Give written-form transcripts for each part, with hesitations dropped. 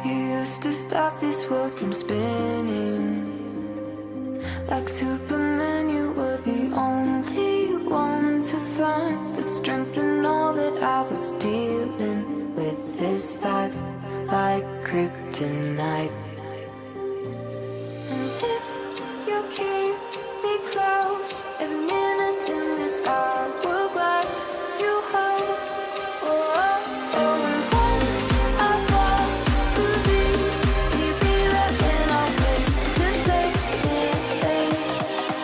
You used to stop this world from spinning. Like Superman, you were the only one to find the strength in all that I was dealing with this life, like kryptonite. And if you keep me close, every minute in this hourglass you hold. Oh, oh, oh, and when I fall to leave, you be there when I wait to save me.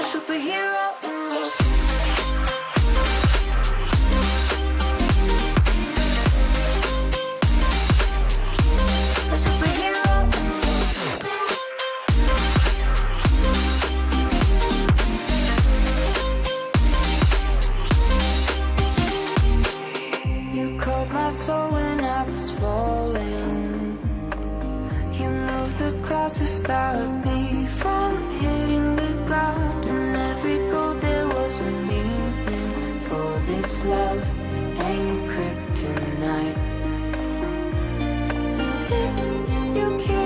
A superhero in your a superhero in you called my soul when I was falling. You moved the clouds to stop me from hitting the ground. And every goal there was a meaning. For this love ain't kryptonite. And if you keep